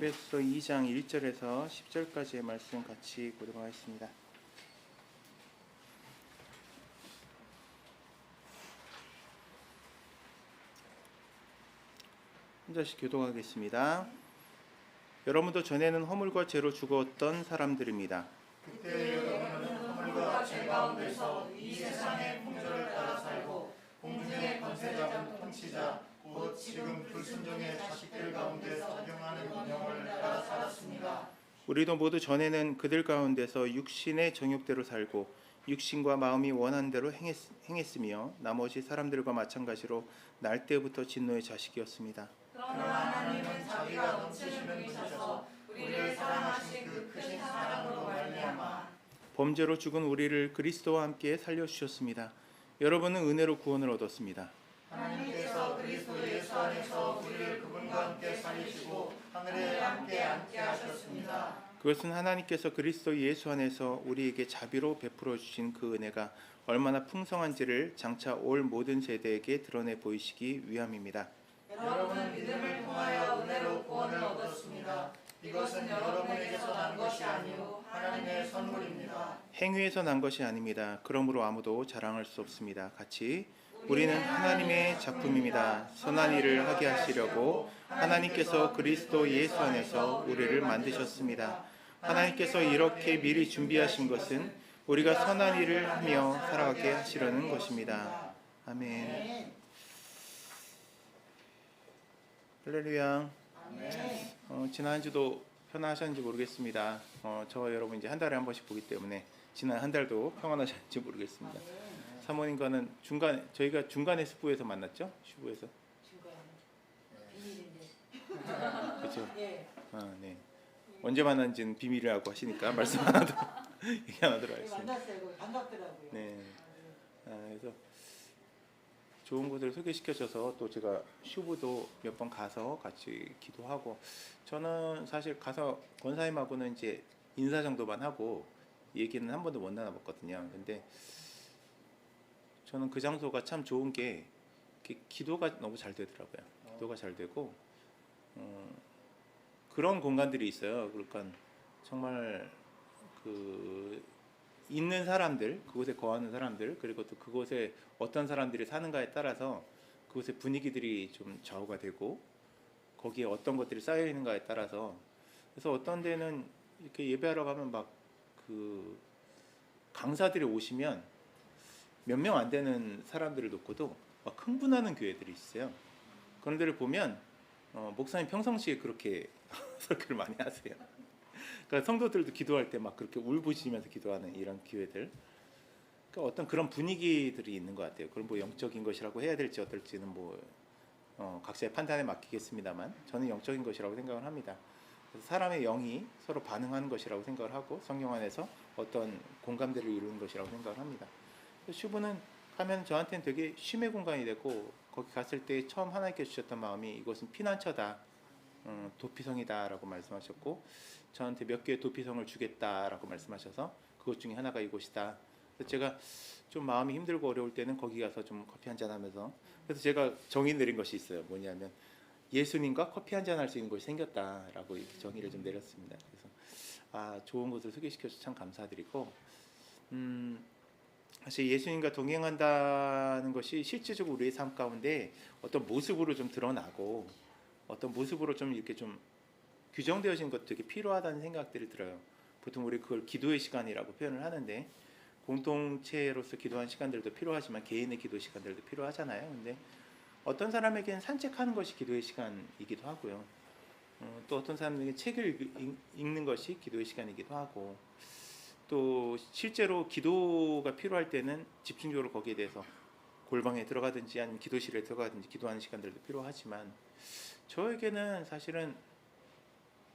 에베소서 2장 1절에서 10절까지의 말씀 같이 보도록 하겠습니다. 한 절씩 교독하겠습니다. 여러분도 전에는 허물과 죄로 죽었던 사람들입니다. 그때 여러분은 허물과 죄 가운데서 이 세상의 풍조를 따라 살고 공중의 권세자 통치자 곧 지금 불순종의 자식들 가운데 작용하는 운명을 따라 살았습니다. 우리도 모두 전에는 그들 가운데서 육신의 정욕대로 살고 육신과 마음이 원하는 대로 행했으며 나머지 사람들과 마찬가지로 날 때부터 진노의 자식이었습니다. 그러나 하나님은 자비가 넘치신 분이셔서 우리를 사랑하신 그 크신 사랑으로 말미암아 범죄로 죽은 우리를 그리스도와 함께 살려주셨습니다. 여러분은 은혜로 구원을 얻었습니다. 하나님께서 그리스도 예수 안에서 우리를 그분과 함께 살리시고 하늘에 함께 앉게 하셨습니다. 그것은 하나님께서 그리스도 예수 안에서 우리에게 자비로 베풀어 주신 그 은혜가 얼마나 풍성한지를 장차 올 모든 세대에게 드러내 보이시기 위함입니다. 여러분은 믿음을 통하여 은혜로 구원을 얻었습니다. 이것은 여러분에게서 난 것이 아니요 하나님의 선물입니다. 행위에서 난 것이 아닙니다. 그러므로 아무도 자랑할 수 없습니다. 같이 우리는 하나님의 작품입니다. 선한 일을 하게 하시려고 하나님께서 그리스도 예수 안에서 우리를 만드셨습니다. 하나님께서 이렇게 미리 준비하신 것은 우리가 선한 일을 하며 살아가게 하시려는 것입니다. 아멘. 할렐루야. 지난 한 주도 평안하셨는지 모르겠습니다. 저와 여러분 이제 한 달에 한 번씩 보기 때문에 지난 한 달도 평안하셨는지 모르겠습니다. 사모님과는 저희가 중간에 슈부에서 만났죠? 슈부에서. 비밀인데. 그렇죠. 예. 네. 언제 만난지는 비밀이라고 하시니까 말씀 안 하도록 얘기 안 하도록 하겠습니다. 만났어요. 거기 반갑더라고요. 네. 그래서 좋은 곳을 소개시켜줘서 또 제가 슈부도 몇 번 가서 같이 기도하고 저는 사실 가서 권사님하고는 이제 인사 정도만 하고 얘기는 한 번도 못 나눠봤거든요. 근데 저는 그 장소가 참 좋은 게 기도가 너무 잘 되더라고요. 기도가 잘 되고 그런 공간들이 있어요. 그러니까 정말 그 있는 사람들, 그곳에 거하는 사람들, 그리고 또 그곳에 어떤 사람들이 사는가에 따라서 그곳의 분위기들이 좀 좌우가 되고 거기에 어떤 것들이 쌓여 있는가에 따라서 그래서 어떤 데는 이렇게 예배하러 가면 막 그 강사들이 오시면 몇 명 안 되는 사람들을 놓고도 막 흥분하는 교회들이 있어요. 그런 데를 보면 목사님 평상시에 그렇게 설교를 많이 하세요. 그러니까 성도들도 기도할 때 막 그렇게 울부짖으면서 기도하는 이런 기회들. 그러니까 어떤 그런 분위기들이 있는 것 같아요. 그럼 뭐 영적인 것이라고 해야 될지 어떨지는 뭐 각자의 판단에 맡기겠습니다만 저는 영적인 것이라고 생각을 합니다. 그래서 사람의 영이 서로 반응하는 것이라고 생각을 하고 성령 안에서 어떤 공감대를 이루는 것이라고 생각을 합니다. 슈부는 가면 저한테는 되게 쉼의 공간이 되고 거기 갔을 때 처음 하나님께서 주셨던 마음이 이것은 피난처다. 도피성이다라고 말씀하셨고 저한테 몇 개의 도피성을 주겠다라고 말씀하셔서 그것 중에 하나가 이곳이다. 그래서 제가 좀 마음이 힘들고 어려울 때는 거기 가서 좀 커피 한잔 하면서 그래서 제가 정의 내린 것이 있어요. 뭐냐면 예수님과 커피 한잔 할 수 있는 곳이 생겼다라고 이렇게 정의를 좀 내렸습니다. 그래서 좋은 곳을 소개시켜줘서 참 감사드리고 사실 예수님과 동행한다는 것이 실질적으로 우리의 삶 가운데 어떤 모습으로 좀 드러나고 어떤 모습으로 좀 이렇게 좀 규정되어진 것도 되게 필요하다는 생각들이 들어요. 보통 우리 그걸 기도의 시간이라고 표현을 하는데 공동체로서 기도하는 시간들도 필요하지만 개인의 기도 시간들도 필요하잖아요. 근데 어떤 사람에게는 산책하는 것이 기도의 시간이기도 하고요. 또 어떤 사람에게는 책을 읽는 것이 기도의 시간이기도 하고 또 실제로 기도가 필요할 때는 집중적으로 거기에 대해서 골방에 들어가든지 아니면 기도실에 들어가든지 기도하는 시간들도 필요하지만 저에게는 사실은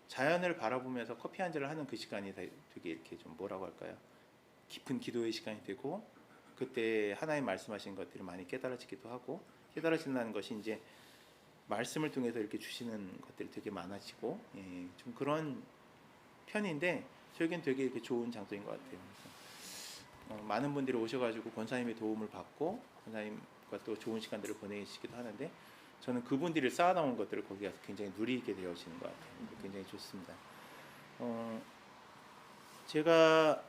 자연을 바라보면서 커피 한 잔을 하는 그 시간이 되게 이렇게 좀 뭐라고 할까요? 깊은 기도의 시간이 되고 그때 하나님 말씀하신 것들이 많이 깨달아지기도 하고 깨달아진다는 것이 이제 말씀을 통해서 이렇게 주시는 것들이 되게 많아지고 좀 그런 편인데 저에겐 되게 이렇게 좋은 장소인 것 같아요. 그래서 많은 분들이 오셔가지고 권사님의 도움을 받고 권사님과 또 좋은 시간들을 보내시기도 하는데 저는 그분들이 쌓아놓은 것들을 거기 가서 굉장히 누리게 되어지는 것 같아요. 굉장히 좋습니다. 제가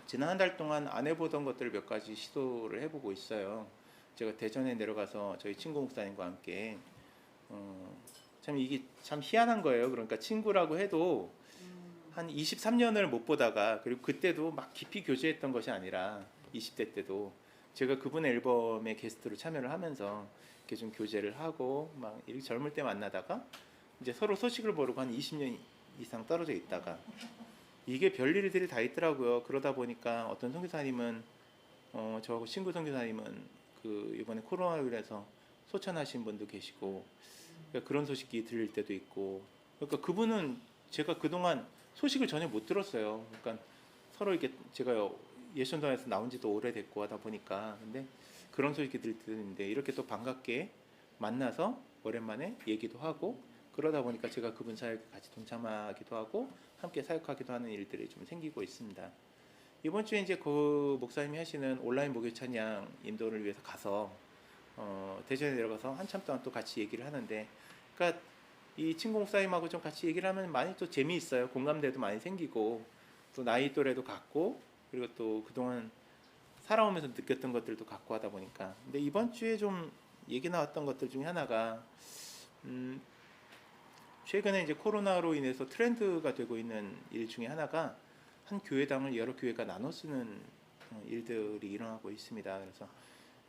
지난 한 달 동안 안 해보던 것들을 몇 가지 시도를 해보고 있어요. 제가 대전에 내려가서 저희 친구 목사님과 함께 참 이게 참 희한한 거예요. 그러니까 친구라고 해도 한 23년을 못 보다가, 그리고 그때도 막 깊이 교제했던 것이 아니라 20대 때도 제가 그분의 앨범에 게스트로 참여를 하면서 이렇게 좀 교제를 하고 막 이렇게 젊을 때 만나다가 이제 서로 소식을 모르고 한 20년 이상 떨어져 있다가 이게 별일들이 다 있더라고요. 그러다 보니까 어떤 선교사님은 저하고 친구 선교사님은 그 이번에 코로나로 인해서 소천하신 분도 계시고, 그러니까 그런 소식이 들릴 때도 있고, 그러니까 그분은 제가 그동안 소식을 전혀 못 들었어요. 그러니까 서로 이렇게 제가 예션동에서 나온 지도 오래됐고 하다 보니까, 근데 그런 소식이 들릴 때도 있는데 이렇게 또 반갑게 만나서 오랜만에 얘기도 하고, 그러다 보니까 제가 그분 사역에 같이 동참하기도 하고 함께 사역하기도 하는 일들이 좀 생기고 있습니다. 이번 주에 이제 그 목사님이 하시는 온라인 목요 찬양 인도를 위해서 가서 대전에 내려가서 한참 동안 또 같이 얘기를 하는데, 그러니까 이 친구 목사님하고 좀 같이 얘기를 하면 많이 또 재미있어요. 공감대도 많이 생기고 또 나이 또래도 같고, 그리고 또 그동안 살아오면서 느꼈던 것들도 갖고 하다 보니까. 근데 이번 주에 좀 얘기 나왔던 것들 중에 하나가 최근에 이제 코로나로 인해서 트렌드가 되고 있는 일 중에 하나가 한 교회당을 여러 교회가 나눠 쓰는 일들이 일어나고 있습니다. 그래서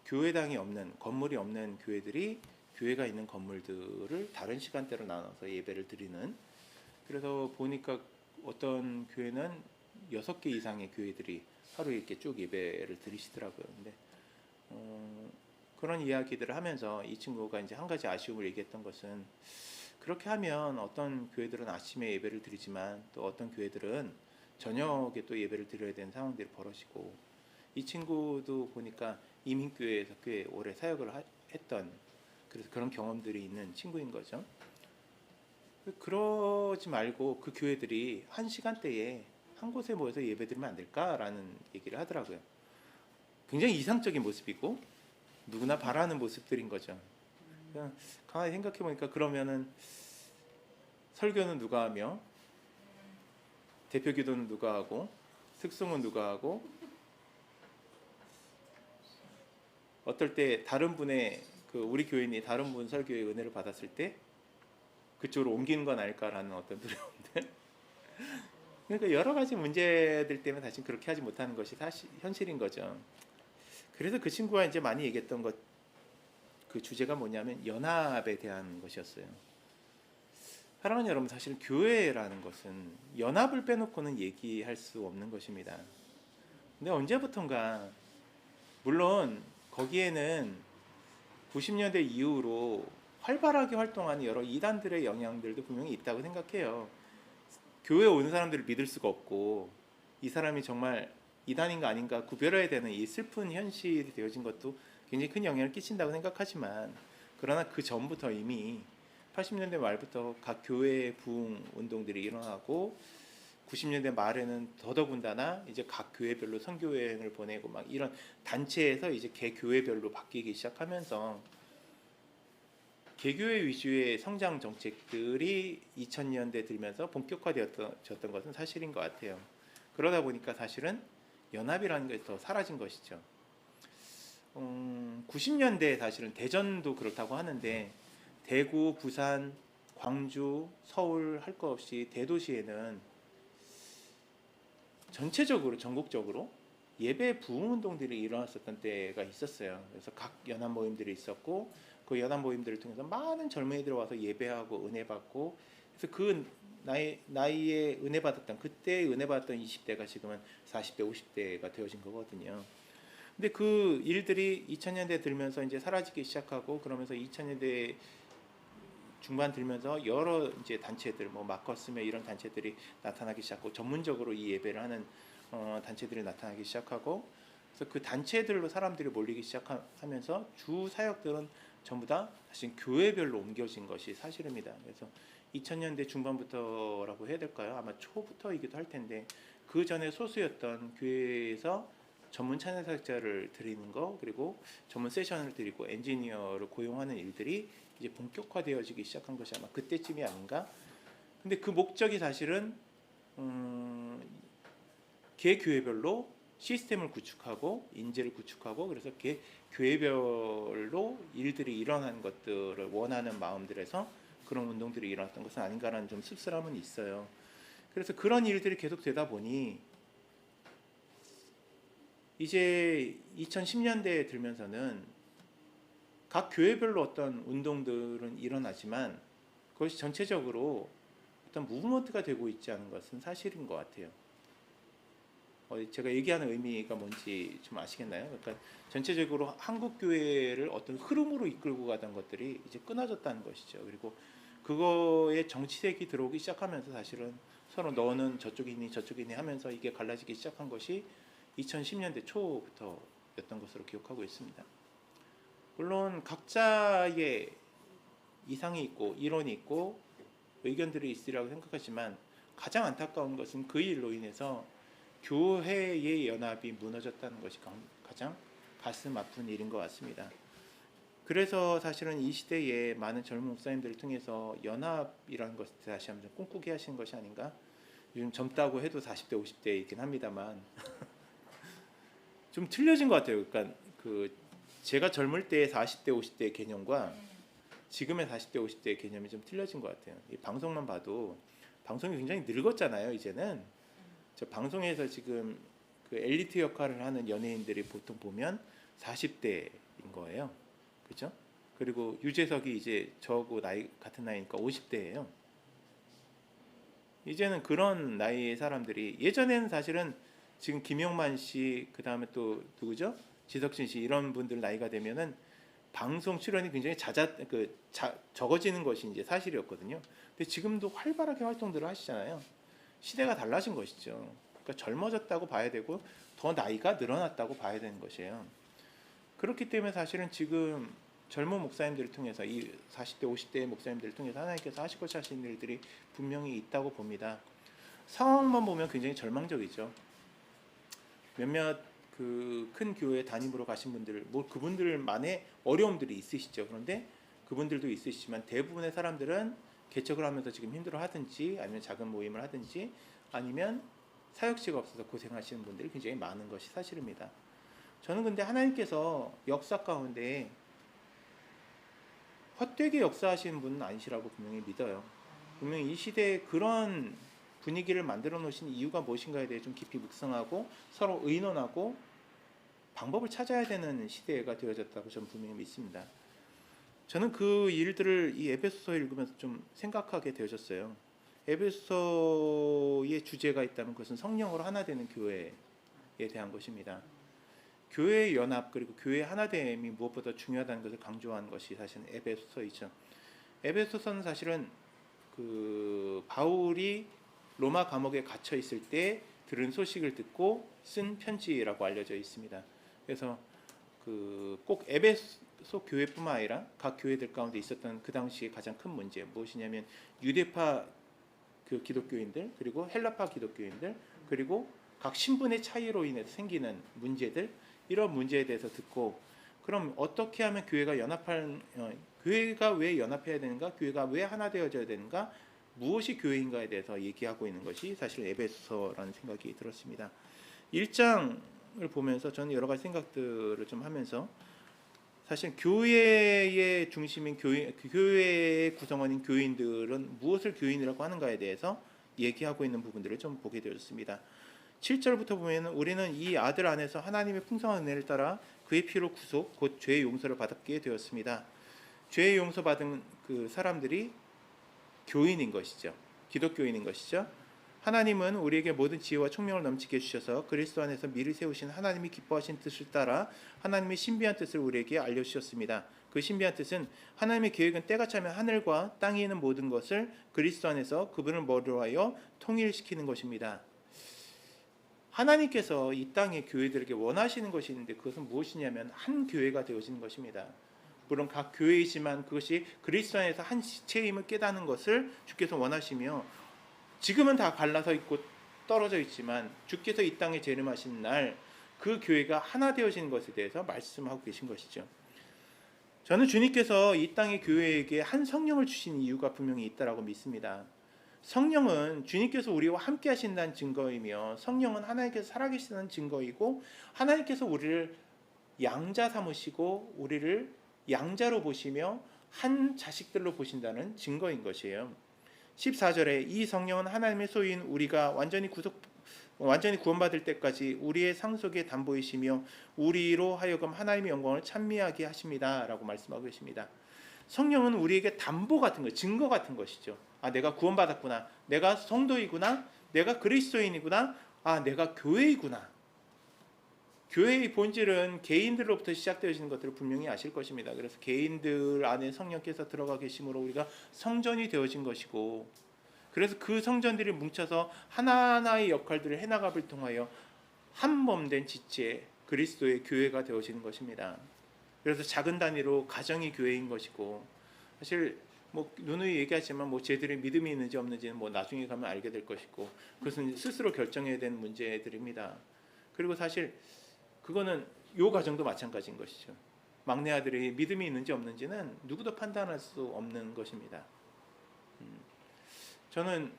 교회당이 없는, 건물이 없는 교회들이 교회가 있는 건물들을 다른 시간대로 나눠서 예배를 드리는, 그래서 보니까 어떤 교회는 6개 이상의 교회들이 하루에 이렇게 쭉 예배를 드리시더라고요. 근데 그런 이야기들을 하면서 이 친구가 이제 한 가지 아쉬움을 얘기했던 것은, 그렇게 하면 어떤 교회들은 아침에 예배를 드리지만 또 어떤 교회들은 저녁에 또 예배를 드려야 되는 상황들이 벌어지고, 이 친구도 보니까 이민교회에서 꽤 오래 사역을 했던, 그래서 그런 경험들이 있는 친구인 거죠. 그러지 말고 그 교회들이 한 시간대에 한 곳에 모여서 예배드리면 안 될까라는 얘기를 하더라고요. 굉장히 이상적인 모습이고 누구나 바라는 모습들인 거죠. 그냥 가만히 생각해 보니까, 그러면은 설교는 누가 하며, 대표 기도는 누가 하고, 특송은 누가 하고, 어떨 때 다른 분의 그 우리 교인이 다른 분 설교의 은혜를 받았을 때 그쪽으로 옮기는 건 아닐까라는 어떤 두려움들. 그러니까 여러 가지 문제들 때문에 다시 그렇게 하지 못하는 것이 사실 현실인 거죠. 그래서 그 친구가 이제 많이 얘기했던 것, 그 주제가 뭐냐면 연합에 대한 것이었어요. 사랑하는 여러분, 사실 교회라는 것은 연합을 빼놓고는 얘기할 수 없는 것입니다. 근데 언제부턴가, 물론 거기에는 90년대 이후로 활발하게 활동하는 여러 이단들의 영향들도 분명히 있다고 생각해요. 교회에 오는 사람들을 믿을 수가 없고, 이 사람이 정말 이단인가 아닌가 구별해야 되는 이 슬픈 현실이 되어진 것도 굉장히 큰 영향을 끼친다고 생각하지만, 그러나 그 전부터 이미 80년대 말부터 각 교회의 부흥 운동들이 일어나고, 90년대 말에는 더더군다나 이제 각 교회별로 선교 여행을 보내고 막 이런 단체에서 이제 개 교회별로 바뀌기 시작하면서 개교회 위주의 성장 정책들이 2000년대 들면서 본격화되었던 것은 사실인 것 같아요. 그러다 보니까 사실은 연합이라는 게 더 사라진 것이죠. 90년대 사실은 대전도 그렇다고 하는데, 대구, 부산, 광주, 서울 할 것 없이 대도시에는 전체적으로 전국적으로 예배 부흥 운동들이 일어났었던 때가 있었어요. 그래서 각 연합 모임들이 있었고, 그 연합 모임들을 통해서 많은 젊은이들이 와서 예배하고 은혜 받고, 그래서 그 나이에 은혜 받았던, 그때 은혜 받았던 20대가 지금은 40대, 50대가 되어진 거거든요. 근데 그 일들이 2000년대 들면서 이제 사라지기 시작하고, 그러면서 2000년대 중반 들면서 여러 이제 단체들, 뭐 마커스며 이런 단체들이 나타나기 시작하고, 전문적으로 이 예배를 하는 단체들이 나타나기 시작하고, 그래서 그 단체들로 사람들이 몰리기 시작하면서 주 사역들은 전부 다 사실 교회별로 옮겨진 것이 사실입니다. 그래서 2000년대 중반부터라고 해야 될까요? 아마 초부터이기도 할 텐데, 그 전에 소수였던 교회에서 전문 찬양 사역자를 드리는 거, 그리고 전문 세션을 드리고 엔지니어를 고용하는 일들이 이제 본격화되어지기 시작한 것이 아마 그때쯤이 아닌가. 근데 그 목적이 사실은 개 교회별로 시스템을 구축하고 인재를 구축하고, 그래서 개 교회별로 일들이 일어나는 것들을 원하는 마음들에서 그런 운동들이 일어났던 것은 아닌가라는 좀 씁쓸함은 있어요. 그래서 그런 일들이 계속 되다 보니 이제 2010년대에 들면서는 각 교회별로 어떤 운동들은 일어나지만 그것이 전체적으로 어떤 무브먼트가 되고 있지 않은 것은 사실인 것 같아요. 제가 얘기하는 의미가 뭔지 좀 아시겠나요? 그러니까 전체적으로 한국 교회를 어떤 흐름으로 이끌고 가던 것들이 이제 끊어졌다는 것이죠. 그리고 그거에 정치색이 들어오기 시작하면서 사실은 서로 너는 저쪽이니 저쪽이니 하면서 이게 갈라지기 시작한 것이 2010년대 초부터였던 것으로 기억하고 있습니다. 물론 각자의 이상이 있고 이론이 있고 의견들이 있으리라고 생각하지만 가장 안타까운 것은 그 일로 인해서 교회의 연합이 무너졌다는 것이 가장 가슴 아픈 일인 것 같습니다. 그래서 사실은 이 시대에 많은 젊은 목사님들을 통해서 연합이라는 것을 다시 한번 꿈꾸게 하시는 것이 아닌가. 요즘 젊다고 해도 40대 50대이긴 합니다만 좀 틀려진 것 같아요. 그러니까 제가 젊을 때의 40대 50대의 개념과 지금의 40대 50대의 개념이 좀 틀려진 것 같아요. 이 방송만 봐도 방송이 굉장히 늙었잖아요. 이제는 저 방송에서 지금 그 엘리트 역할을 하는 연예인들이 보통 보면 40대인 거예요. 그렇죠? 그리고 유재석이 이제 저하고 나이 같은 나이니까 50대예요. 이제는 그런 나이의 사람들이, 예전에는 사실은 지금 김용만 씨, 그 다음에 또 누구죠? 지석진 씨, 이런 분들 나이가 되면은 방송 출연이 굉장히 적어지는 것이 이제 사실이었거든요. 근데 지금도 활발하게 활동들을 하시잖아요. 시대가 달라진 것이죠. 그러니까 젊어졌다고 봐야 되고 더 나이가 늘어났다고 봐야 되는 것이에요. 그렇기 때문에 사실은 지금 젊은 목사님들을 통해서 이 40대 50대의 목사님들을 통해서 하나님께서 하실 것이 하시는 일들이 분명히 있다고 봅니다. 상황만 보면 굉장히 절망적이죠. 몇몇 그 큰 교회 담임으로 가신 분들, 뭐 그분들만의 어려움들이 있으시죠. 그런데 그분들도 있으시지만 대부분의 사람들은 개척을 하면서 지금 힘들어 하든지 아니면 작은 모임을 하든지 아니면 사역지가 없어서 고생하시는 분들이 굉장히 많은 것이 사실입니다. 저는 근데 하나님께서 역사 가운데 헛되게 역사하시는 분은 아니시라고 분명히 믿어요. 분명히 이 시대에 그런 분위기를 만들어 놓으신 이유가 무엇인가에 대해 좀 깊이 묵상하고 서로 의논하고 방법을 찾아야 되는 시대가 되어졌다고 저는 분명히 믿습니다. 저는 그 일들을 이 에베소서 읽으면서 좀 생각하게 되어졌어요. 에베소서의 주제가 있다면 그것은 성령으로 하나 되는 교회에 대한 것입니다. 교회의 연합 그리고 교회의 하나됨이 무엇보다 중요하다는 것을 강조한 것이 사실은 에베소서이죠. 에베소서는 사실은 그 바울이 로마 감옥에 갇혀 있을 때 들은 소식을 듣고 쓴 편지라고 알려져 있습니다. 그래서 꼭 에베소 교회뿐만 아니라 각 교회들 가운데 있었던 그 당시에 가장 큰 문제 무엇이냐면 유대파 그 기독교인들 그리고 헬라파 기독교인들 그리고 각 신분의 차이로 인해서 생기는 문제들, 이런 문제에 대해서 듣고 그럼 어떻게 하면 교회가 교회가 왜 연합해야 되는가, 교회가 왜 하나 되어져야 되는가, 무엇이 교회인가에 대해서 얘기하고 있는 것이 사실 에베소서라는 생각이 들었습니다. 1장을 보면서 저는 여러 가지 생각들을 좀 하면서 사실 교회의 중심인 교회의 구성원인 교인들은 무엇을 교인이라고 하는가에 대해서 얘기하고 있는 부분들을 좀 보게 되었습니다. 7절부터 보면 우리는 이 아들 안에서 하나님의 풍성한 은혜를 따라 그의 피로 구속 곧 죄의 용서를 받게 되었습니다. 죄의 용서받은 그 사람들이 교인인 것이죠. 기독교인인 것이죠. 하나님은 우리에게 모든 지혜와 총명을 넘치게 해주셔서 그리스도 안에서 미리 세우신 하나님이 기뻐하신 뜻을 따라 하나님의 신비한 뜻을 우리에게 알려주셨습니다. 그 신비한 뜻은 하나님의 계획은 때가 차면 하늘과 땅에 있는 모든 것을 그리스도 안에서 그분을 머리로 하여 통일시키는 것입니다. 하나님께서 이 땅의 교회들에게 원하시는 것이 있는데 그것은 무엇이냐면 한 교회가 되어지는 것입니다. 물론 각 교회이지만 그것이 그리스도 안에서 한 지체임을 깨닫는 것을 주께서 원하시며 지금은 다 갈라서 있고 떨어져 있지만 주께서 이 땅에 재림하신 날 그 교회가 하나 되어진 것에 대해서 말씀하고 계신 것이죠. 저는 주님께서 이 땅의 교회에게 한 성령을 주신 이유가 분명히 있다라고 믿습니다. 성령은 주님께서 우리와 함께 하신다는 증거이며, 성령은 하나님께서 살아계시다는 증거이고, 하나님께서 우리를 양자 삼으시고 우리를 양자로 보시며 한 자식들로 보신다는 증거인 것이에요. 14절에 이 성령은 하나님의 소유인 우리가 완전히 구원받을 때까지 우리의 상속의 담보이시며 우리로 하여금 하나님의 영광을 찬미하게 하십니다 라고 말씀하고 계십니다. 성령은 우리에게 담보 같은 것, 증거 같은 것이죠. 아, 내가 구원받았구나, 내가 성도이구나, 내가 그리스도인이구나, 아, 내가 교회이구나. 교회의 본질은 개인들로부터 시작되어지는 것들을 분명히 아실 것입니다. 그래서 개인들 안에 성령께서 들어가 계심으로 우리가 성전이 되어진 것이고, 그래서 그 성전들이 뭉쳐서 하나하나의 역할들을 해나가를 통하여 한 몸 된 지체 그리스도의 교회가 되어지는 것입니다. 그래서 작은 단위로 가정이 교회인 것이고, 사실 뭐 누누이 얘기하지만 뭐 쟤들의 믿음이 있는지 없는지는 뭐 나중에 가면 알게 될 것이고, 그것은 스스로 결정해야 되는 문제들입니다. 그리고 사실 그거는 요 가정도 마찬가지인 것이죠. 막내 아들이 믿음이 있는지 없는지는 누구도 판단할 수 없는 것입니다. 저는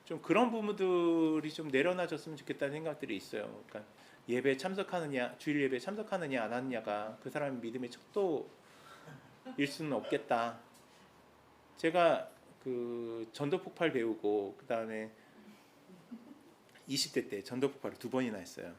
좀 그런 부분들이 좀 내려놔졌으면 좋겠다는 생각들이 있어요. 그러니까 예배 참석하느냐, 주일 예배 참석하느냐 안 하느냐가 그 사람의 믿음의 척도일 수는 없겠다. 제가 그 전도 폭발 배우고 그 다음에 20대 때 전도 폭발을 2번이나 했어요.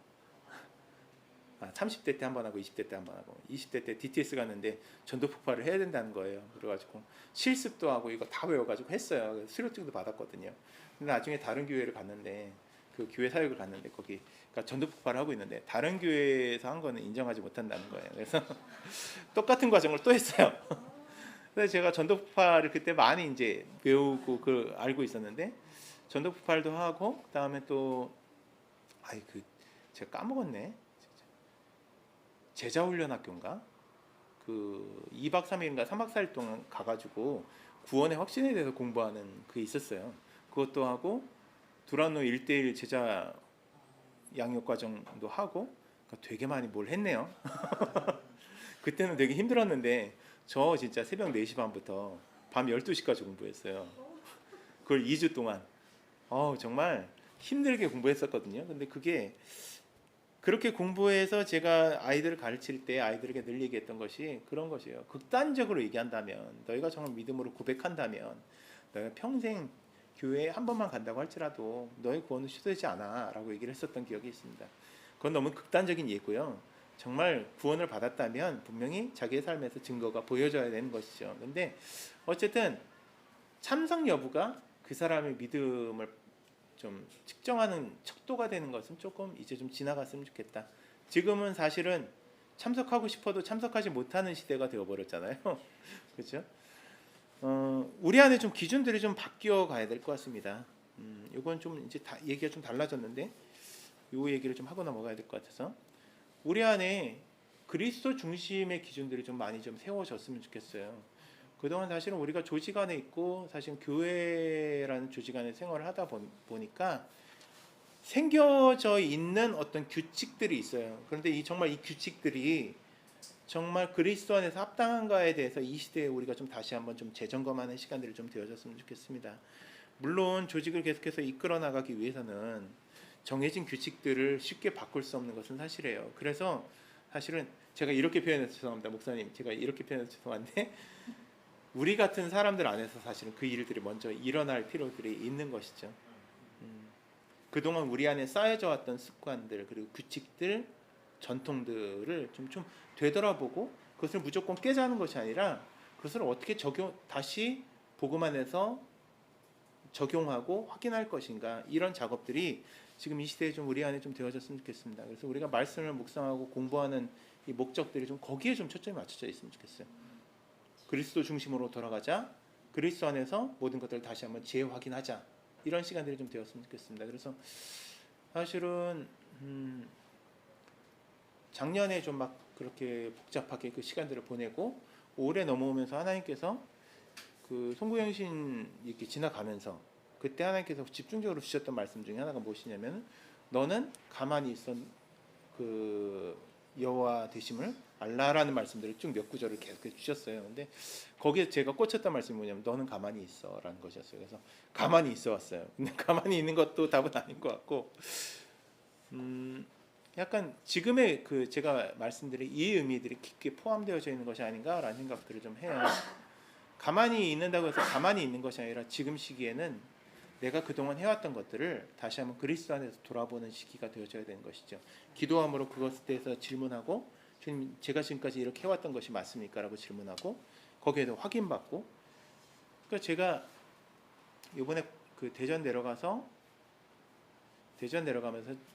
30대 때 한 번 하고 20대 때 한 번 하고, 20대 때 DTS 갔는데 전도 폭발을 해야 된다는 거예요. 그래가지고 실습도 하고 이거 다 외워가지고 했어요. 수료증도 받았거든요. 근데 나중에 다른 교회를 갔는데, 그 교회 사역을 갔는데 거기 그러니까 전도 폭발을 하고 있는데 다른 교회에서 한 거는 인정하지 못한다는 거예요. 그래서 똑같은 과정을 또 했어요. 그래서 제가 전도 폭발을 그때 많이 이제 배우고 그 알고 있었는데, 전도 폭발도 하고 그 다음에 또 제가 까먹었네. 제자훈련학교인가? 그 2박 3일인가 3박 4일 동안 가가지고 구원의 확신에 대해서 공부하는 그 있었어요. 그것도 하고 두란노 1:1 제자 양육 과정도 하고, 그러니까 되게 많이 뭘 했네요. 그때는 되게 힘들었는데 저 진짜 새벽 4시 반부터 밤 12시까지 공부했어요. 그걸 2주 동안 정말 힘들게 공부했었거든요. 근데 그게 그렇게 공부해서 제가 아이들을 가르칠 때 아이들에게 늘 얘기했던 것이 그런 것이에요. 극단적으로 얘기한다면, 너희가 정말 믿음으로 고백한다면 너희가 평생 교회에 한 번만 간다고 할지라도 너희 구원은 취소되지 않아 라고 얘기를 했었던 기억이 있습니다. 그건 너무 극단적인 예고요. 정말 구원을 받았다면 분명히 자기의 삶에서 증거가 보여져야 되는 것이죠. 근데 어쨌든 참석 여부가 그 사람의 믿음을 좀 측정하는 척도가 되는 것은 조금 이제 좀 지나갔으면 좋겠다. 지금은 사실은 참석하고 싶어도 참석하지 못하는 시대가 되어버렸잖아요. 그렇죠? 우리 안에 좀 기준들이 좀 바뀌어 가야 될 것 같습니다. 이건 좀 이제 얘기가 좀 달라졌는데 이 얘기를 좀 하고 넘어가야 될 것 같아서, 우리 안에 그리스도 중심의 기준들이 좀 많이 좀 세워졌으면 좋겠어요. 그동안 사실은 우리가 조직 안에 있고 사실 교회라는 조직 안에 생활을 하다 보니까 생겨져 있는 어떤 규칙들이 있어요. 그런데 정말 이 규칙들이 정말 그리스도 안에서 합당한가에 대해서 이 시대에 우리가 좀 다시 한번 좀 재점검하는 시간들이 좀 되어졌으면 좋겠습니다. 물론 조직을 계속해서 이끌어 나가기 위해서는 정해진 규칙들을 쉽게 바꿀 수 없는 것은 사실이에요. 그래서 사실은 제가 이렇게 표현해서 죄송합니다. 목사님, 제가 이렇게 표현해서 죄송한데, 우리 같은 사람들 안에서 사실은 그 일들이 먼저 일어날 필요들이 있는 것이죠. 그동안 우리 안에 쌓여져 왔던 습관들, 그리고 규칙들, 전통들을 좀 되돌아보고 그것을 무조건 깨자는 것이 아니라 그것을 어떻게 다시 복음 안에서 적용하고 확인할 것인가, 이런 작업들이 지금 이 시대에 좀 우리 안에 좀 되어졌으면 좋겠습니다. 그래서 우리가 말씀을 묵상하고 공부하는 이 목적들이 좀 거기에 좀 초점이 맞춰져 있으면 좋겠어요. 그리스도 중심으로 돌아가자, 그리스도 안에서 모든 것들을 다시 한번 재확인하자, 이런 시간들이 좀 되었으면 좋겠습니다. 그래서 사실은 작년에 좀 막 그렇게 복잡하게 그 시간들을 보내고 올해 넘어오면서 하나님께서 그 송구영신 이렇게 지나가면서 그때 하나님께서 집중적으로 주셨던 말씀 중에 하나가 무엇이냐면, 너는 가만히 있어 그 여호와 되심을 알라라는 말씀들을 쭉 몇 구절을 계속해 주셨어요. 근데 거기에 제가 꽂혔던 말씀이 뭐냐면 너는 가만히 있어라는 것이었어요. 그래서 가만히 있어 왔어요. 근데 가만히 있는 것도 답은 아닌 것 같고, 약간 지금의 그 제가 말씀드린 이 의미들이 깊게 포함되어져 있는 것이 아닌가라는 생각들을 좀 해요. 가만히 있는다고 해서 가만히 있는 것이 아니라 지금 시기에는 내가 그동안 해왔던 것들을 다시 한번 그리스도 안에서 돌아보는 시기가 되어져야 되는 것이죠. 기도함으로 그것에 대해서 질문하고, 주님 제가 지금까지 이렇게 해왔던 것이 맞습니까? 라고 질문하고 거기에 대해 확인받고. 그러니까 제가 이번에 그 대전 내려가면서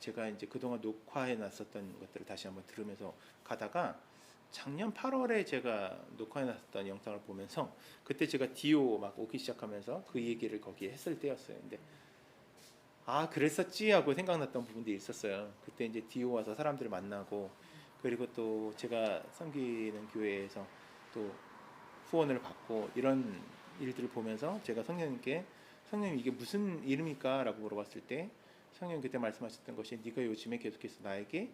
제가 이제 그동안 녹화해 놨었던 것들을 다시 한번 들으면서 가다가 작년 8월에 제가 녹화해 놨었던 영상을 보면서 그때 제가 디오 막 오기 시작하면서 그 얘기를 거기에 했을 때였어요. 근데 아 그랬었지 하고 생각났던 부분들이 있었어요. 그때 이제 디오 와서 사람들을 만나고, 그리고 또 제가 섬기는 교회에서 또 후원을 받고 이런 일들을 보면서 제가 성령님께 성령님 이게 무슨 이름입니까? 라고 물어봤을 때 성령님 그때 말씀하셨던 것이 네가 요즘에 계속해서 나에게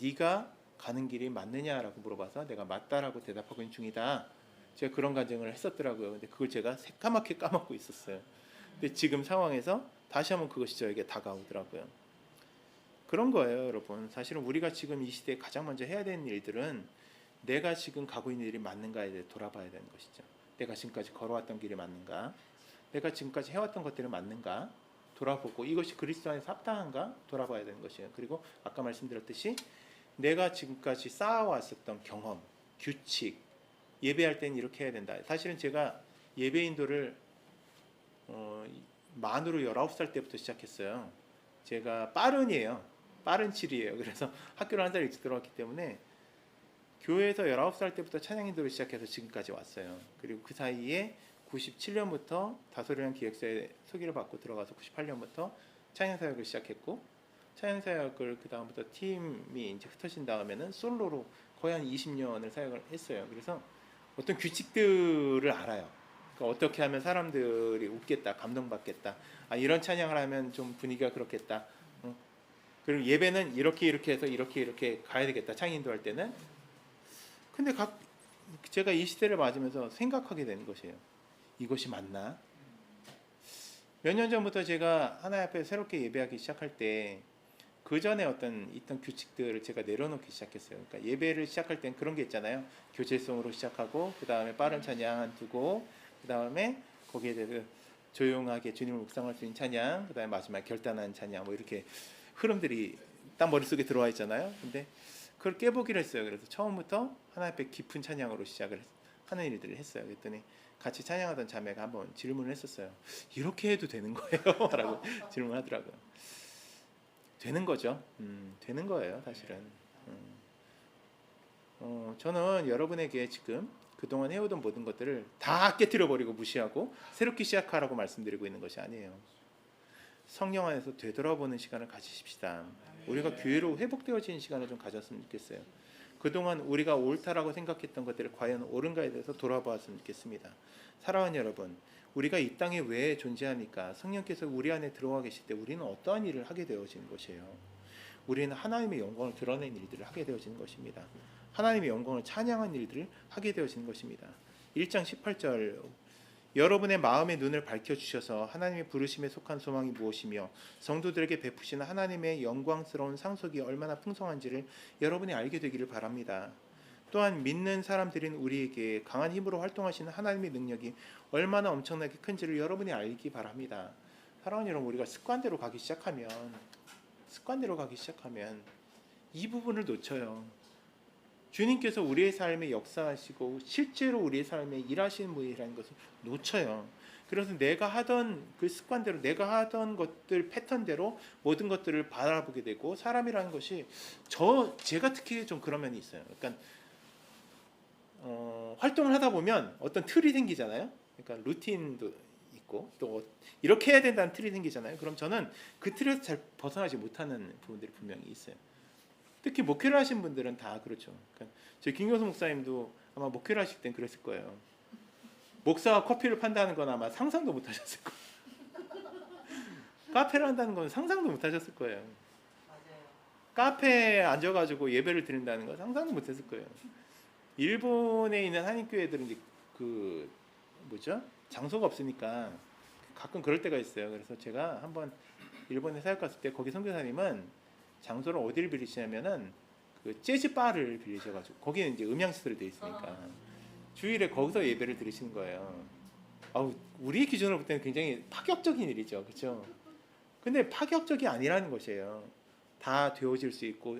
네가 가는 길이 맞느냐라고 물어봐서 내가 맞다라고 대답하고 있는 중이다. 제가 그런 간증을 했었더라고요. 근데 그걸 제가 새까맣게 까먹고 있었어요. 근데 지금 상황에서 다시 한번 그것이 저에게 다가오더라고요. 그런 거예요, 여러분. 사실은 우리가 지금 이 시대에 가장 먼저 해야 되는 일들은 내가 지금 가고 있는 일이 맞는가에 대해 돌아봐야 되는 것이죠. 내가 지금까지 걸어왔던 길이 맞는가? 내가 지금까지 해왔던 것들이 맞는가? 돌아보고 이것이 그리스도 안에서 합당한가? 돌아봐야 되는 것이에요. 그리고 아까 말씀드렸듯이 내가 지금까지 쌓아왔었던 경험, 규칙, 예배할 때는 이렇게 해야 된다. 사실은 제가 예배 인도를 만으로 19살 때부터 시작했어요. 제가 빠른이에요. 빠른 7이에요. 그래서 학교를 한 살 일찍 들어왔기 때문에 교회에서 19살 때부터 찬양 인도를 시작해서 지금까지 왔어요. 그리고 그 사이에 97년부터 다소리랑 기획사에 소개를 받고 들어가서 98년부터 찬양 사역을 시작했고, 찬양 사역을 그 다음부터 팀이 이제 흩어진 다음에는 솔로로 거의 한 20년을 사역을 했어요. 그래서 어떤 규칙들을 알아요. 그러니까 어떻게 하면 사람들이 웃겠다, 감동받겠다. 아 이런 찬양을 하면 좀 분위기가 그렇겠다. 그리고 예배는 이렇게 해서 이렇게 가야 되겠다. 창의 인도할 때는. 근데 제가 이 시대를 맞으면서 생각하게 되는 것이에요. 이것이 맞나? 몇 년 전부터 제가 하나님 앞에 새롭게 예배하기 시작할 때 그 전에 있던 규칙들을 제가 내려놓기 시작했어요. 그러니까 예배를 시작할 땐 그런 게 있잖아요. 교제송으로 시작하고 그 다음에 빠른 찬양 두고 그 다음에 거기에 대해서 조용하게 주님을 묵상할 수 있는 찬양, 그 다음에 마지막 결단한 찬양, 뭐 이렇게 흐름들이 딱 머릿속에 들어와 있잖아요. 근데 그걸 깨보기로 했어요. 그래서 처음부터 하나님 앞에 깊은 찬양으로 시작을 하는 일들을 했어요. 그랬더니 같이 찬양하던 자매가 한번 질문을 했었어요. 이렇게 해도 되는 거예요? 라고 질문하더라고요. 되는 거죠. 되는 거예요, 사실은. 저는 여러분에게 지금 그동안 해오던 모든 것들을 다 깨뜨려버리고 무시하고 새롭게 시작하라고 말씀드리고 있는 것이 아니에요. 성령 안에서 되돌아보는 시간을 가지십시다. 우리가 교회로 회복되어지는 시간을 좀 가졌으면 좋겠어요. 그동안 우리가 옳다라고 생각했던 것들이 과연 옳은가에 대해서 돌아보았으면 좋겠습니다. 사랑하는 여러분, 우리가 이 땅에 왜 존재하니까 성령께서 우리 안에 들어와 계실 때 우리는 어떠한 일을 하게 되어지는 것이에요. 우리는 하나님의 영광을 드러낸 일들을 하게 되어지는 것입니다. 하나님의 영광을 찬양한 일들을 하게 되어지는 것입니다. 1장 18절 여러분의 마음의 눈을 밝혀주셔서 하나님의 부르심에 속한 소망이 무엇이며 성도들에게 베푸시는 하나님의 영광스러운 상속이 얼마나 풍성한지를 여러분이 알게 되기를 바랍니다. 또한 믿는 사람들인 우리에게 강한 힘으로 활동하시는 하나님의 능력이 얼마나 엄청나게 큰지를 여러분이 알기 바랍니다. 사랑하는 여러분, 우리가 습관대로 가기 시작하면 이 부분을 놓쳐요. 주님께서 우리의 삶에 역사하시고 실제로 우리의 삶에 일하시는 분이라는 것을 놓쳐요. 그래서 내가 하던 그 습관대로, 내가 하던 것들 패턴대로 모든 것들을 바라보게 되고, 사람이라는 것이 제가 특히 좀 그런 면이 있어요. 그러니까 활동을 하다 보면 어떤 틀이 생기잖아요. 그러니까 루틴도 있고 또 이렇게 해야 된다는 틀이 생기잖아요. 그럼 저는 그 틀에서 잘 벗어나지 못하는 부분들이 분명히 있어요. 특히 목회를 하신 분들은 다 그렇죠. 그러니까 저희 김경수 목사님도 아마 목회를 하실 땐 그랬을 거예요. 목사가 커피를 판다는 건 아마 상상도 못 하셨을 거예요. 카페를 한다는 건 상상도 못 하셨을 거예요. 카페에 앉아가지고 예배를 드린다는 거 상상도 못했을 거예요. 일본에 있는 한인교회들은 이제 그 뭐죠? 장소가 없으니까 가끔 그럴 때가 있어요. 그래서 제가 한번 일본에 사역 갔을 때 거기 선교사님은 장소를 어디를 빌리시냐면은 그 재즈 바를 빌리셔가지고 거기는 이제 음향 시설이 돼 있으니까 주일에 거기서 예배를 드리시는 거예요. 아우 우리 기준으로 볼 때는 굉장히 파격적인 일이죠, 그렇죠? 근데 파격적이 아니라는 것이에요. 다 되어질 수 있고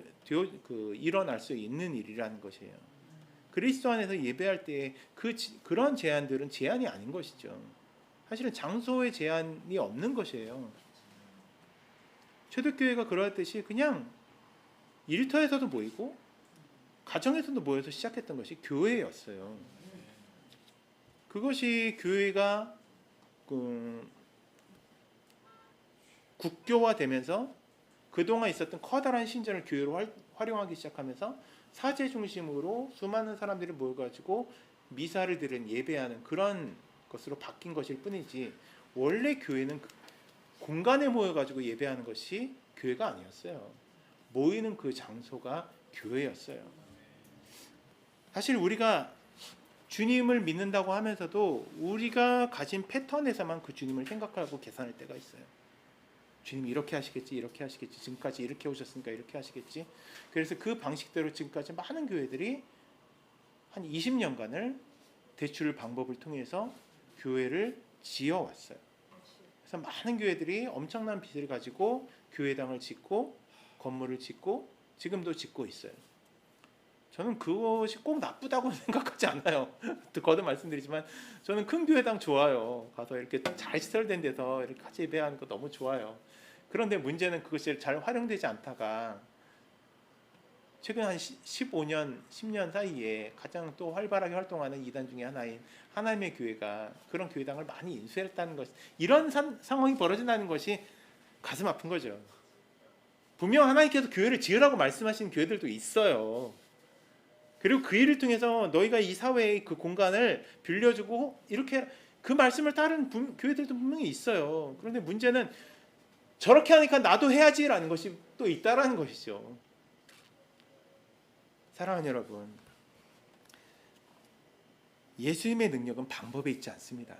일어날 수 있는 일이라는 것이에요. 그리스도 안에서 예배할 때 그런 제한들은 제한이 아닌 것이죠. 사실은 장소의 제한이 없는 것이에요. 초대교회가 그러했듯이 그냥 일터에서도 모이고 가정에서도 모여서 시작했던 것이 교회였어요. 그것이 교회가 국교화되면서 그동안 있었던 커다란 신전을 교회로 활용하기 시작하면서 사제 중심으로 수많은 사람들이 모여가지고 미사를 드린 예배하는 그런 것으로 바뀐 것일 뿐이지 원래 교회는 공간에 모여가지고 예배하는 것이 교회가 아니었어요. 모이는 그 장소가 교회였어요. 사실 우리가 주님을 믿는다고 하면서도 우리가 가진 패턴에서만 그 주님을 생각하고 계산할 때가 있어요. 주님이 이렇게 하시겠지, 이렇게 하시겠지, 지금까지 이렇게 오셨으니까 이렇게 하시겠지. 그래서 그 방식대로 지금까지 많은 교회들이 한 20년간을 대출 방법을 통해서 교회를 지어왔어요. 그래서 많은 교회들이 엄청난 빚을 가지고 교회당을 짓고 건물을 짓고 지금도 짓고 있어요. 저는 그것이 꼭 나쁘다고 생각하지 않아요. 거듭 말씀드리지만 저는 큰 교회당 좋아요. 가서 이렇게 잘 시설된 데서 이렇게 같이 예배하는 거 너무 좋아요. 그런데 문제는 그것이 잘 활용되지 않다가 최근 한 15년, 10년 사이에 가장 또 활발하게 활동하는 이단 중에 하나인 하나님의 교회가 그런 교회당을 많이 인수했다는 것, 이런 상황이 벌어진다는 것이 가슴 아픈 거죠. 분명 하나님께서 교회를 지으라고 말씀하신 교회들도 있어요. 그리고 그 일을 통해서 너희가 이 사회의 그 공간을 빌려주고 이렇게 그 말씀을 따르는 교회들도 분명히 있어요. 그런데 문제는 저렇게 하니까 나도 해야지라는 것이 또 있다라는 것이죠. 사랑하는 여러분, 예수님의 능력은 방법에 있지 않습니다.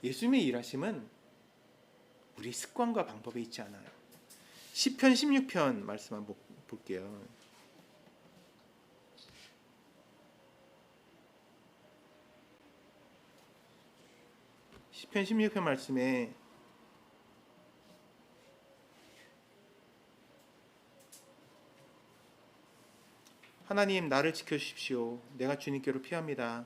예수님의 일하심은 우리 습관과 방법에 있지 않아요. 시편 16편 말씀 한번 볼게요. 시편 16편 말씀에 하나님 나를 지켜주십시오. 내가 주님께로 피합니다.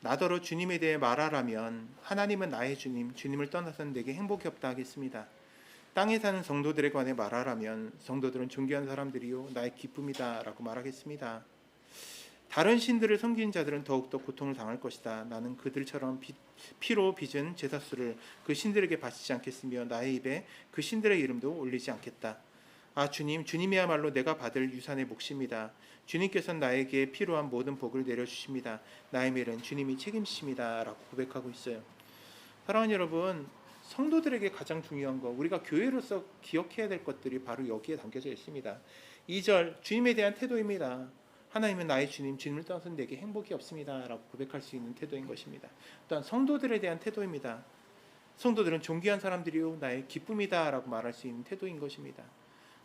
나더러 주님에 대해 말하라면 하나님은 나의 주님, 주님을 떠나서는 내게 행복이 없다 하겠습니다. 땅에 사는 성도들에 관해 말하라면 성도들은 존귀한 사람들이요 나의 기쁨이다 라고 말하겠습니다. 다른 신들을 섬기는 자들은 더욱더 고통을 당할 것이다. 나는 그들처럼 피로 빚은 제사수를 그 신들에게 바치지 않겠으며 나의 입에 그 신들의 이름도 올리지 않겠다. 아 주님, 주님이야말로 내가 받을 유산의 몫입니다. 주님께서는 나에게 필요한 모든 복을 내려주십니다. 나의 일은 주님이 책임지십니다 라고 고백하고 있어요. 사랑하는 여러분, 성도들에게 가장 중요한 거, 우리가 교회로서 기억해야 될 것들이 바로 여기에 담겨져 있습니다. 2절, 주님에 대한 태도입니다. 하나님은 나의 주님, 주님을 떠나서 내게 행복이 없습니다 라고 고백할 수 있는 태도인 것입니다. 또한 성도들에 대한 태도입니다. 성도들은 존귀한 사람들이요 나의 기쁨이다 라고 말할 수 있는 태도인 것입니다.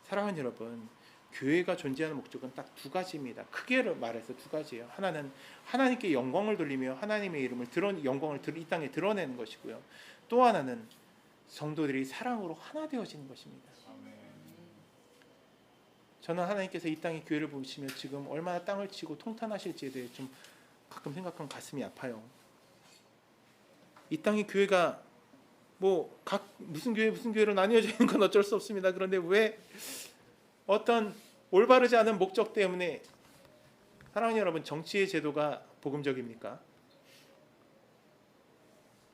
사랑하는 여러분, 교회가 존재하는 목적은 딱 두 가지입니다. 크게 말해서 두 가지예요. 하나는 하나님께 영광을 돌리며 하나님의 이름을 영광을 이 땅에 드러내는 것이고요. 또 하나는 성도들이 사랑으로 하나 되어지는 것입니다. 저는 하나님께서 이 땅의 교회를 보시며 지금 얼마나 땅을 치고 통탄하실지에 대해 좀 가끔 생각하면 가슴이 아파요. 이 땅의 교회가 뭐 무슨 교회로 나뉘어져 있는 건 어쩔 수 없습니다. 그런데 왜 어떤 올바르지 않은 목적 때문에, 사랑하는 여러분, 정치의 제도가 복음적입니까?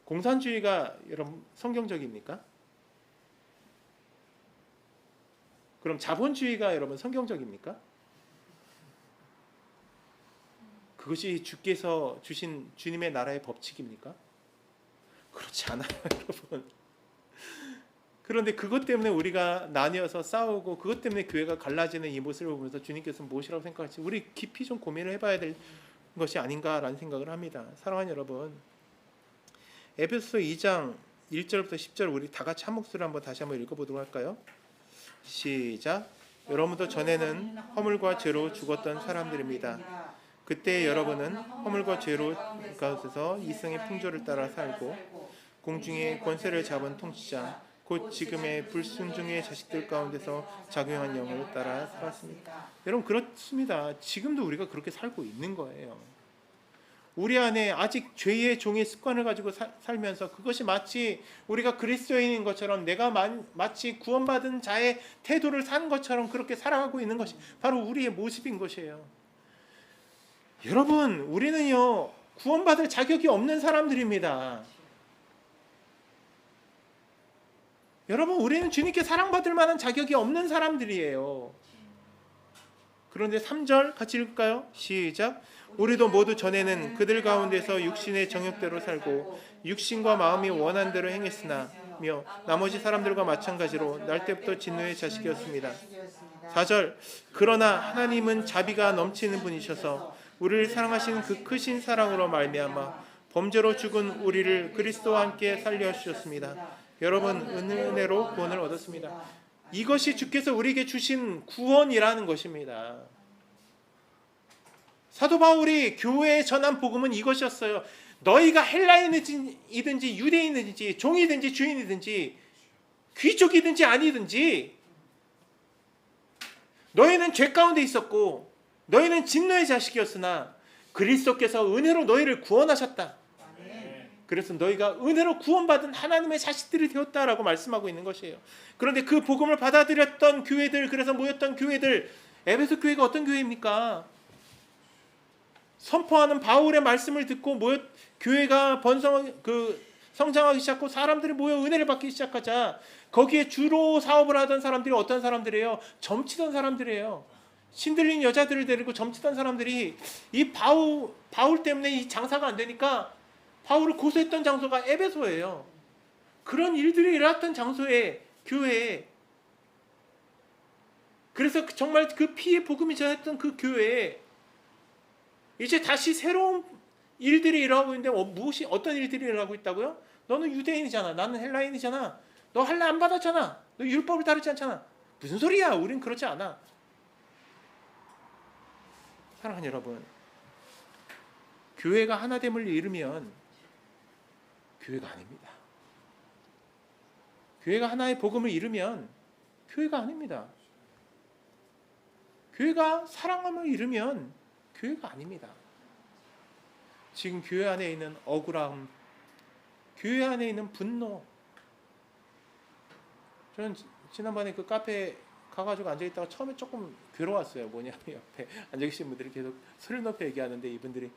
공산주의가 여러분 성경적입니까? 그럼 자본주의가 여러분 성경적입니까? 그것이 주께서 주신 주님의 나라의 법칙입니까? 그렇지 않아요, 여러분. 그런데 그것 때문에 우리가 나뉘어서 싸우고 그것 때문에 교회가 갈라지는 이 모습을 보면서 주님께서 무엇이라고 생각할지 우리 깊이 좀 고민을 해봐야 될 것이 아닌가라는 생각을 합니다. 사랑하는 여러분, 에베소서 2장 1절부터 10절 우리 다 같이 한 목소리로 한번 다시 한번 읽어보도록 할까요? 시작. 여러분도 전에는 허물과 죄로 죽었던 사람들입니다. 그때 여러분은 허물과 죄로 가운데서 이성의 풍조를 따라 살고 공중의 권세를 잡은 통치자 곧 지금의 불순종의 자식들 가운데서 작용한 영을 따라 살았습니다. 여러분 그렇습니다. 지금도 우리가 그렇게 살고 있는 거예요. 우리 안에 아직 죄의 종의 습관을 가지고 살면서 그것이 마치 우리가 그리스도인인 것처럼 내가 마치 구원받은 자의 태도를 사는 것처럼 그렇게 살아가고 있는 것이 바로 우리의 모습인 것이에요. 여러분 우리는요 구원받을 자격이 없는 사람들입니다. 여러분 우리는 주님께 사랑받을 만한 자격이 없는 사람들이에요. 그런데 3절 같이 읽을까요? 시작. 우리도 모두 전에는 그들 가운데서 육신의 정욕대로 살고 육신과 마음이 원한 대로 행했으나 며 나머지 사람들과 마찬가지로 날 때부터 진노의 자식이었습니다. 4절. 그러나 하나님은 자비가 넘치는 분이셔서 우리를 사랑하시는 그 크신 사랑으로 말미암아 범죄로 죽은 우리를 그리스도와 함께 살려 주셨습니다. 여러분 은혜로 구원을 얻었습니다. 이것이 주께서 우리에게 주신 구원이라는 것입니다. 사도 바울이 교회에 전한 복음은 이것이었어요. 너희가 헬라인이든지 유대인이든지 종이든지 주인이든지 귀족이든지 아니든지 너희는 죄 가운데 있었고 너희는 진노의 자식이었으나 그리스도께서 은혜로 너희를 구원하셨다. 그래서 너희가 은혜로 구원받은 하나님의 자식들이 되었다라고 말씀하고 있는 것이에요. 그런데 그 복음을 받아들였던 교회들, 그래서 모였던 교회들, 에베소 교회가 어떤 교회입니까? 선포하는 바울의 말씀을 듣고 교회가 성장하기 시작하고 사람들이 모여 은혜를 받기 시작하자 거기에 주로 사업을 하던 사람들이 어떤 사람들이에요? 점치던 사람들이에요. 신들린 여자들을 데리고 점치던 사람들이 이 바울 때문에 이 장사가 안 되니까 바울을 고소했던 장소가 에베소예요. 그런 일들이 일어났던 장소에 교회에 그래서 정말 그 피의 복음이 전했던 그 교회에 이제 다시 새로운 일들이 일어나고 있는데 어떤 일들이 일어나고 있다고요? 너는 유대인이잖아. 나는 헬라인이잖아. 너 할례 안 받았잖아. 너 율법을 따르지 않잖아. 무슨 소리야? 우린 그렇지 않아. 사랑하는 여러분, 교회가 하나됨을 이루면 교회가 아닙니다. 교회가 하나의 복음을 이루면 교회가 아닙니다. 교회가 사랑함을 이루면 교회가 아닙니다. 지금 교회 안에 있는 억울함, 교회 안에 있는 분노. 저는 지난번에 그 카페에 가가지고 앉아있다가 처음에 조금 괴로웠어요. 뭐냐면 옆에 앉아계신 분들이 계속 소리 높여 얘기하는데 이분들이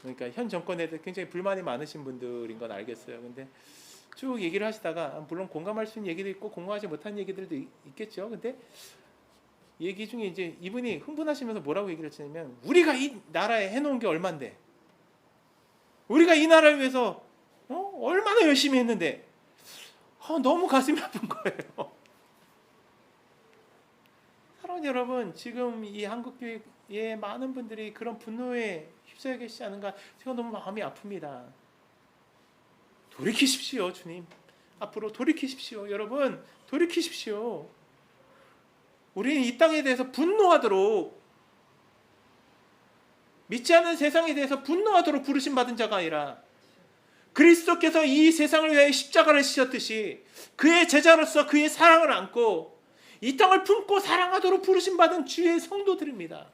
그러니까 현 정권에 대해 굉장히 불만이 많으신 분들인 건 알겠어요. 근데 쭉 얘기를 하시다가 물론 공감할 수 있는 얘기도 있고 공감하지 못한 얘기들도 있겠죠. 근데 얘기 중에 이제 이분이 흥분하시면서 뭐라고 얘기를 했냐면 우리가 이 나라에 해놓은 게 얼만데 우리가 이 나라를 위해서 얼마나 열심히 했는데 너무 가슴이 아픈 거예요. 사랑하는 여러분, 지금 이 한국교회의 많은 분들이 그런 분노에 휩싸여 계시지 않은가 제가 너무 마음이 아픕니다. 돌이키십시오. 주님 앞으로 돌이키십시오. 여러분 돌이키십시오. 우리는 이 땅에 대해서 분노하도록 믿지 않는 세상에 대해서 분노하도록 부르심받은 자가 아니라 그리스도께서 이 세상을 위해 십자가를 지셨듯이 그의 제자로서 그의 사랑을 안고 이 땅을 품고 사랑하도록 부르심받은 주의 성도들입니다.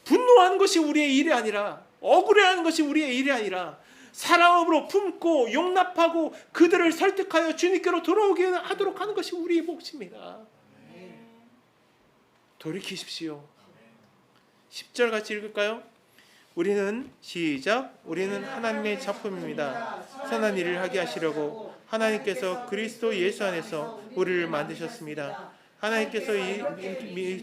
분노하는 것이 우리의 일이 아니라 억울해하는 것이 우리의 일이 아니라 사랑으로 품고 용납하고 그들을 설득하여 주님께로 돌아오게 하도록 하는 것이 우리의 몫입니다. 돌이키십시오. 10절 같이 읽을까요? 우리는 시작. 우리는 하나님의 작품입니다. 선한 일을 하게 하시려고 하나님께서 그리스도 예수 안에서 우리를 만드셨습니다. 하나님께서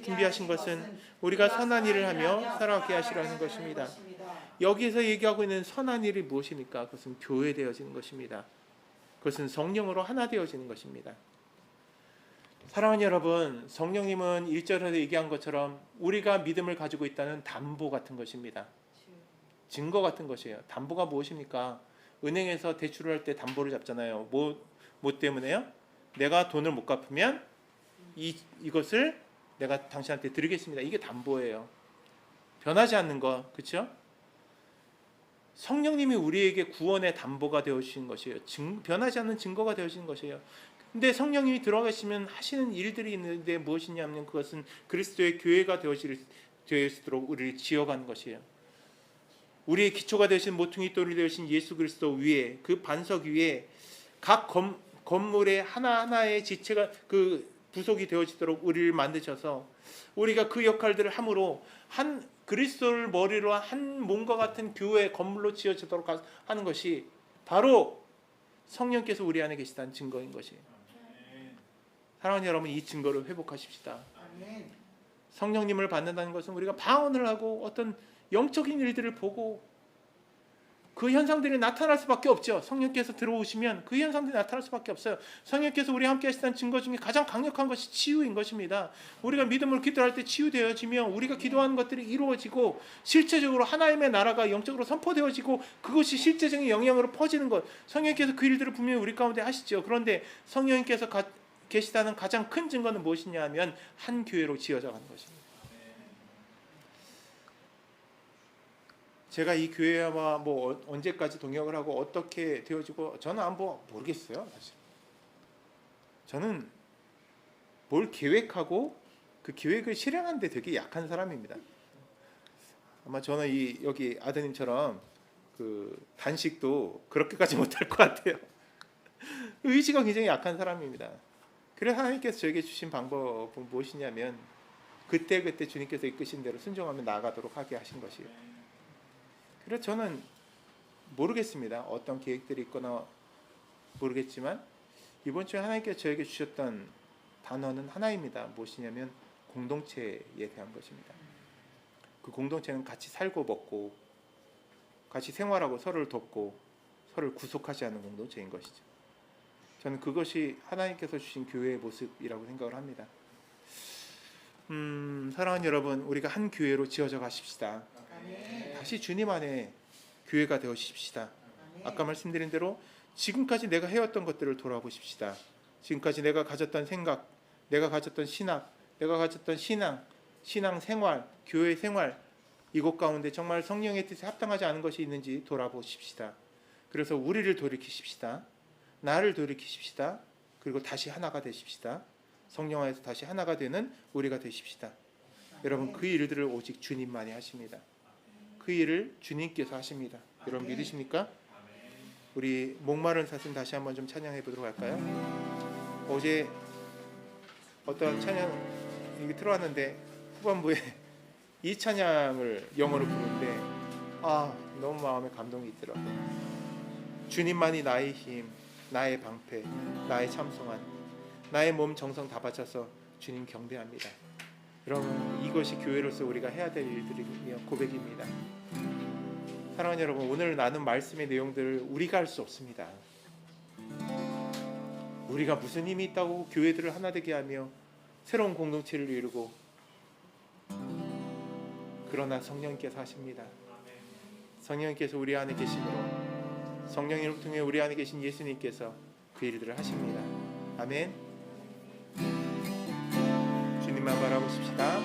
준비하신 것은 우리가 선한 일을 하며 살아가게 하시라는 것입니다. 여기에서 얘기하고 있는 선한 일이 무엇입니까? 그것은 교회되어지는 것입니다. 그것은 성령으로 하나 되어지는 것입니다. 사랑하는 여러분, 성령님은 1절에서 얘기한 것처럼 우리가 믿음을 가지고 있다는 담보 같은 것입니다. 증거 같은 것이에요. 담보가 무엇입니까? 은행에서 대출을 할 때 담보를 잡잖아요. 뭐 때문에요? 내가 돈을 못 갚으면 이것을 내가 당신한테 드리겠습니다. 이게 담보예요. 변하지 않는 거, 그렇죠? 성령님이 우리에게 구원의 담보가 되어주신 것이에요. 변하지 않는 증거가 되어주신 것이에요. 근데 성령님이 들어가시면 하시는 일들이 있는데 무엇이냐면 그것은 그리스도의 교회가 되어지도록 우리를 지어가는 것이에요. 우리의 기초가 되신 모퉁이 돌이 되신 예수 그리스도 위에, 그 반석 위에 각 건물의 하나하나의 지체가 그 부속이 되어지도록 우리를 만드셔서 우리가 그 역할들을 함으로 한 그리스도를 머리로 한 몸과 같은 교회 건물로 지어지도록 하는 것이 바로 성령께서 우리 안에 계시다는 증거인 것이에요. 사랑하는 여러분, 이 증거를 회복하십시다. 성령님을 받는다는 것은 우리가 방언을 하고 어떤 영적인 일들을 보고 그 현상들이 나타날 수밖에 없죠. 성령께서 들어오시면 그 현상들이 나타날 수밖에 없어요. 성령께서 우리와 함께 하시다는 증거 중에 가장 강력한 것이 치유인 것입니다. 우리가 믿음으로 기도할 때 치유되어지며 우리가 기도하는 것들이 이루어지고 실제적으로 하나님의 나라가 영적으로 선포되어지고 그것이 실제적인 영향으로 퍼지는 것, 성령께서 그 일들을 분명히 우리 가운데 하시죠. 그런데 성령께서 계시다는 가장 큰 증거는 무엇이냐 하면 한 교회로 지어져 가는 것입니다. 제가 이 교회와 뭐 언제까지 동역을 하고 어떻게 되어지고 저는 모르겠어요. 사실 저는 뭘 계획하고 그 계획을 실행하는 데 되게 약한 사람입니다. 아마 저는 여기 아드님처럼 그 단식도 그렇게까지 못할 것 같아요. 의지가 굉장히 약한 사람입니다. 그래서 하나님께서 저에게 주신 방법은 무엇이냐면 그때 주님께서 이끄신 대로 순종하며 나아가도록 하게 하신 것이에요. 그래서 저는 모르겠습니다. 어떤 계획들이 있거나 모르겠지만 이번 주에 하나님께서 저에게 주셨던 단어는 하나입니다. 무엇이냐면 공동체에 대한 것입니다. 그 공동체는 같이 살고 먹고 같이 생활하고 서로를 돕고 서로를 구속하지 않는 공동체인 것이죠. 저는 그것이 하나님께서 주신 교회의 모습이라고 생각을 합니다. 사랑하는 여러분, 우리가 한 교회로 지어져 가십시다. 다시 주님 안에 교회가 되어십시다. 아까 말씀드린 대로 지금까지 내가 해왔던 것들을 돌아보십시다. 지금까지 내가 가졌던 생각, 내가 가졌던 신학, 내가 가졌던 신앙 생활, 교회 생활, 이것 가운데 정말 성령의 뜻에 합당하지 않은 것이 있는지 돌아보십시다. 그래서 우리를 돌이키십시다. 나를 돌이키십시다. 그리고 다시 하나가 되십시다. 성령 안에서 다시 하나가 되는 우리가 되십시다. 여러분, 그 일들을 오직 주님만이 하십니다. 그 일을 주님께서 하십니다. 여러분 믿으십니까? 우리 목마른 사슴 다시 한번 좀 찬양해 보도록 할까요? 어제 어떤 찬양 이게 틀어왔는데 후반부에 이 찬양을 영어로 부르는데 너무 마음에 감동이 있더라고요. 주님만이 나의 힘, 나의 방패, 나의 참송한, 나의 몸 정성 다 바쳐서 주님 경배합니다. 여러분, 이것이 교회로서 우리가 해야 될 일들이며 고백입니다. 사랑하는 여러분, 오늘 나눈 말씀의 내용들을 우리가 할 수 없습니다. 우리가 무슨 힘이 있다고 교회들을 하나 되게 하며 새로운 공동체를 이루고, 그러나 성령께서 하십니다. 성령께서 우리 안에 계심으로, 성령을 통해 우리 안에 계신 예수님께서 그 일들을 하십니다. 아멘. 주님만 바라보십시다.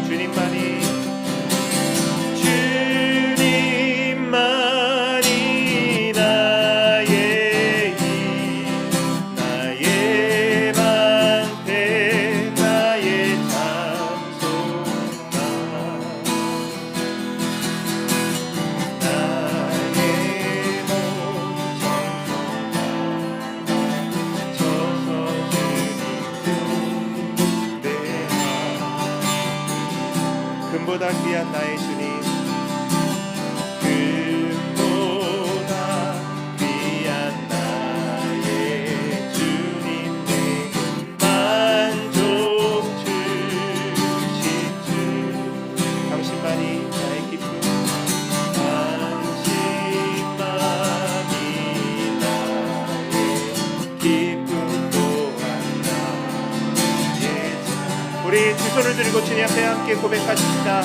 주님만이 금보다 귀한 나의 주님, 금보다 귀한 나의 주님, 내게 만족 주신 주, 당신만이 나의 기쁨, 당신만이 나의 기쁨 또한 나의 참. 우리 두 손을 들고 주님 앞에 함께 고백하십시다.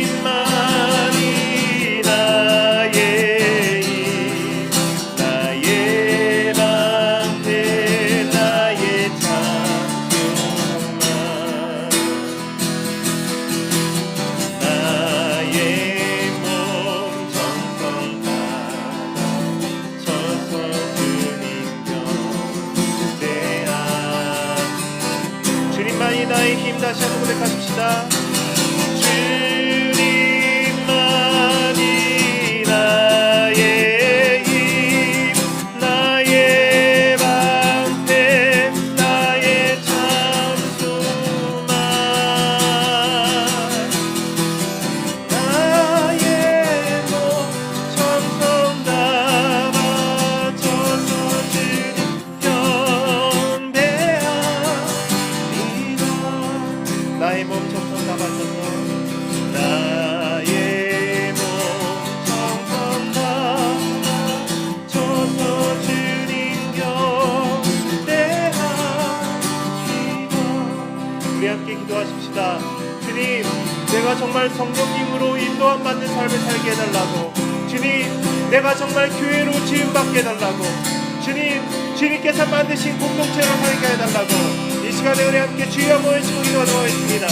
주님만이 나의 힘, 나의 방패, 나의 찬송만, 나의 몸 정성 받아 서서 주님 곁에 주님만이 나의 힘. 다시 한번 고백하십시다. 주님만이 나의 힘, 나의 방패, 나의 찬송만, 나의 몸 정성 다 바쳐서 주님 경배하리라. 나의 몸 정성 다 바쳐서, 나의 몸 정성 다 바쳐서 주님 경배하리라. 우리 함께 기도하십시다. 주님, 내가 정말 성령님으로 인도함 받는 삶을 살게 해달라고. 주님, 내가 정말 교회로 지음받게 해달라고. 주님, 주님께서 만드신 공동체로 살게 해달라고. 이 시간에 우리 함께 주여 모여 시고 기도하겠습니다.